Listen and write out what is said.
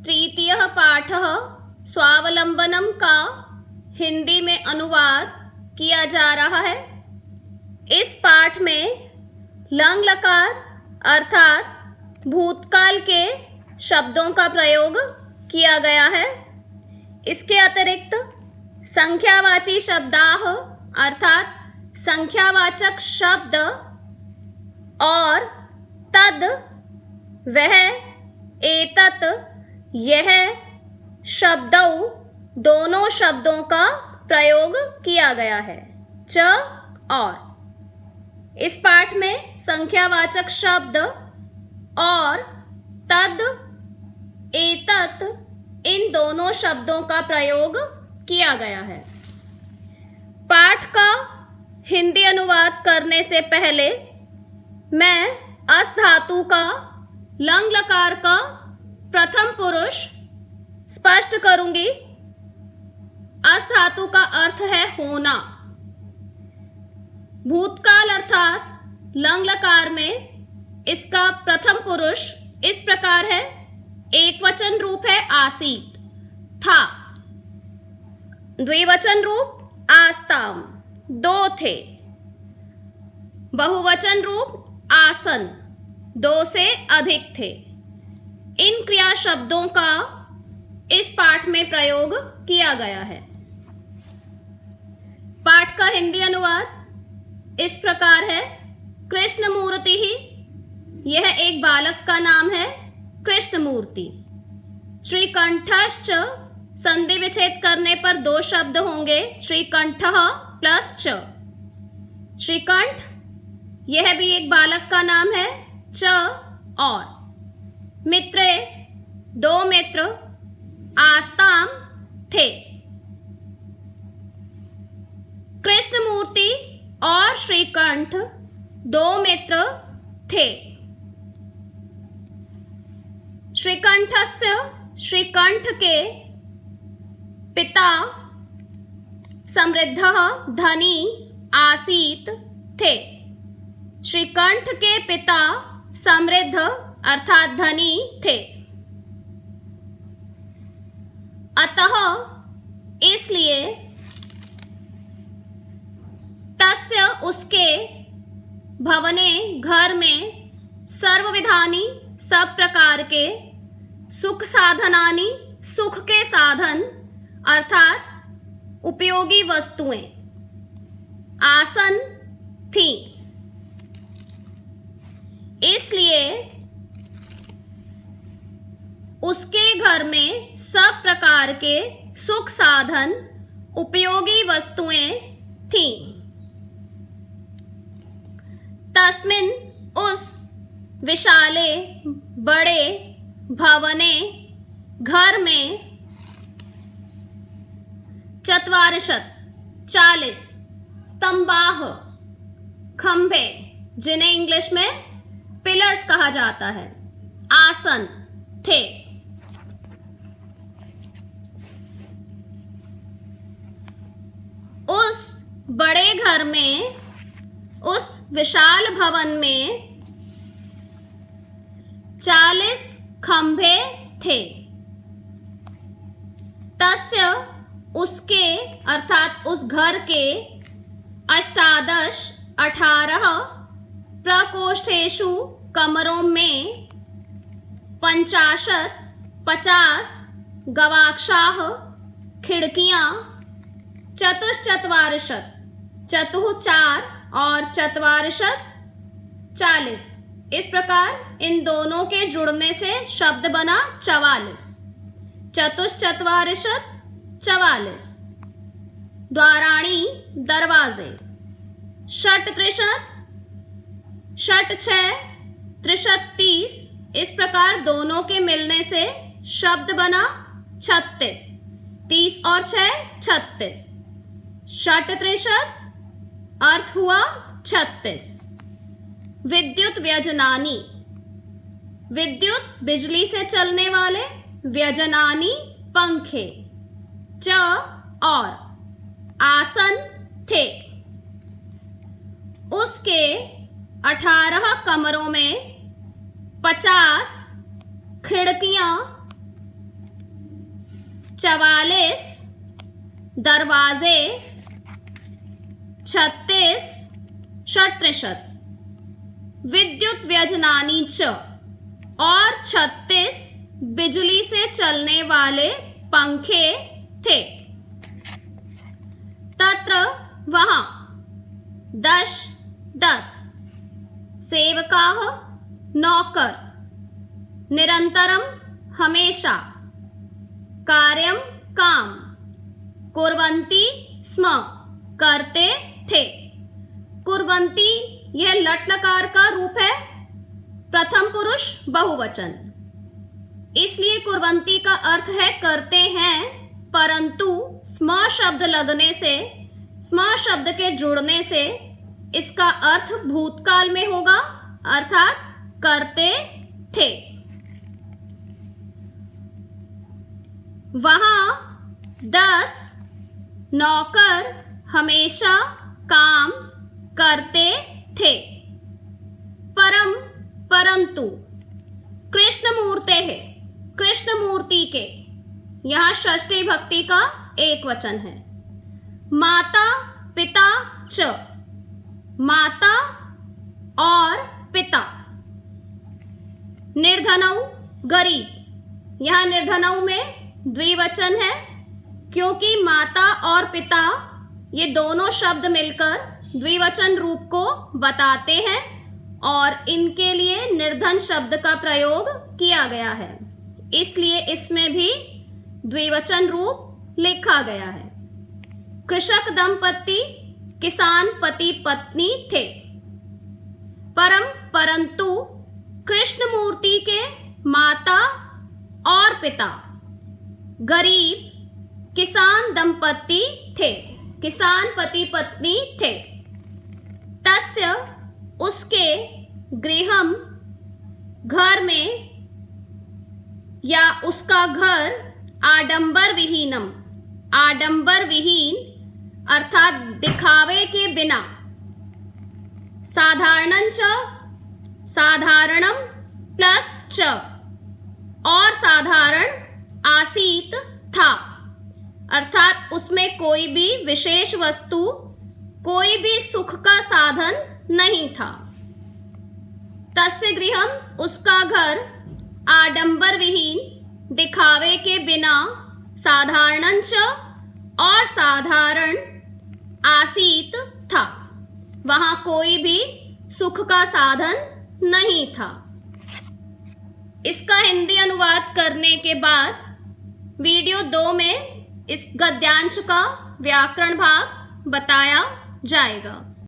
तृतीयः पाठः स्वावलंबनम का हिंदी में अनुवाद किया जा रहा है। इस पाठ में लंग लकार अर्थात भूतकाल के शब्दों का प्रयोग किया गया है। इसके अतिरिक्त संख्यावाची शब्दाः अर्थात संख्यावाचक शब्द और तद, वह, एतत्, यह शब्दों दोनों शब्दों का प्रयोग किया गया है। च और इस पाठ में संख्यावाचक शब्द और तद, एतत् इन दोनों शब्दों का प्रयोग किया गया है। पाठ का हिंदी अनुवाद करने से पहले मैं अस धातु का लंग लकार का प्रथम पुरुष स्पष्ट करूंगी। अस धातु का अर्थ है होना। भूतकाल अर्थात लंग लकार में इसका प्रथम पुरुष इस प्रकार है। एकवचन रूप है आसीत, था। द्विवचन रूप आस्ताम, दो थे। बहुवचन रूप आसन, दो से अधिक थे। इन क्रिया शब्दों का इस पाठ में प्रयोग किया गया है। पाठ का हिंदी अनुवाद इस प्रकार है। कृष्णमूर्ति ही, यह एक बालक का नाम है। कृष्णमूर्ति। श्रीकंठश्च संधि विच्छेद करने पर दो शब्द होंगे, श्रीकंठः प्लस च। श्रीकंठ यह भी एक बालक का नाम है। च और मित्रे, दो मित्र। आस्ताम थे। कृष्णमूर्ति और श्रीकंठ दो मित्र थे। श्रीकंठस्य, श्रीकंठ के पिता समृद्धः धनी आसीत थे। श्रीकंठ के पिता समृद्ध अर्थात धनी थे। अतः इसलिए तस्य उसके भवने घर में सर्वविधानि सब प्रकार के सुख साधनानि सुख के साधन अर्थात उपयोगी वस्तुएं आसन थी। इसलिए उसके घर में सब प्रकार के सुख साधन उपयोगी वस्तुएं थीं। तस्मिन् उस विशाले बड़े भवने घर में 40 स्तंभाः खंभे, जिन्हें इंग्लिश में पिलर्स कहा जाता है, आसन थे। उस बड़े घर में, उस विशाल भवन में 40 खंभे थे। तस्य उसके अर्थात उस घर के 18 प्रकोष्ठेषु कमरों में 50 गवाक्षाः खिड़कियां 44 चतुः 4 और 40 इस प्रकार इन दोनों के जुड़ने से शब्द बना 44। 44 द्वाराणी दरवाजे। 36 30 इस प्रकार दोनों के मिलने से शब्द बना 36। 30 और 6 36। 36 अर्थ हुआ 36। विद्युत व्यजनानी, विद्युत बिजली से चलने वाले, व्यजनानी पंखे। च और आसन थे। उसके 18 कमरों में 50 खिड़कियां 44 दरवाजे, 36 षट्रिशत्, विद्युत व्यजनानि च और 36 बिजली से चलने वाले पंखे थे। तत्र वहां 10 सेवकाः नौकर निरंतरम हमेशा कार्यम काम कुर्वन्ति स्म करते थे। कुर्वन्ति यह लट लकार का रूप है, प्रथम पुरुष बहुवचन, इसलिए कुर्वन्ति का अर्थ है करते हैं, परंतु स्म शब्द लगने से, स्म शब्द के जुड़ने से इसका अर्थ भूतकाल में होगा, अर्थात करते थे। वहां 10 नौकर हमेशा काम करते थे। परंतु कृष्णमूर्ते है, कृष्णमूर्ति के, यहां षष्ठी भक्ति का एक वचन है। माता पिता च, माता और पिता। निर्धनौ गरीब, यहां निर्धनौ में द्विवचन है, क्योंकि माता और पिता ये दोनों शब्द मिलकर द्विवचन रूप को बताते हैं और इनके लिए निर्धन शब्द का प्रयोग किया गया है, इसलिए इसमें भी द्विवचन रूप लिखा गया है। कृषक दंपति किसान पति पत्नी थे। परंतु कृष्णमूर्ति के माता और पिता गरीब किसान दंपति थे, किसान पति पत्नी थे। तस्य उसके गृहम घर में या उसका घर आडंबर विहीनम, आडंबर विहीन अर्थात दिखावे के बिना, साधारणं च, साधारणम प्लस च और साधारण आसीत था, अर्थात उसमें कोई भी विशेष वस्तु, कोई भी सुख का साधन नहीं था। तस्य गृहम उसका घर आडंबर विहीन दिखावे के बिना, साधारणं च और साधारण आसीत था, वहां कोई भी सुख का साधन नहीं था। इसका हिंदी अनुवाद करने के बाद वीडियो 2 में इस गद्यांश का व्याकरण भाग बताया जाएगा।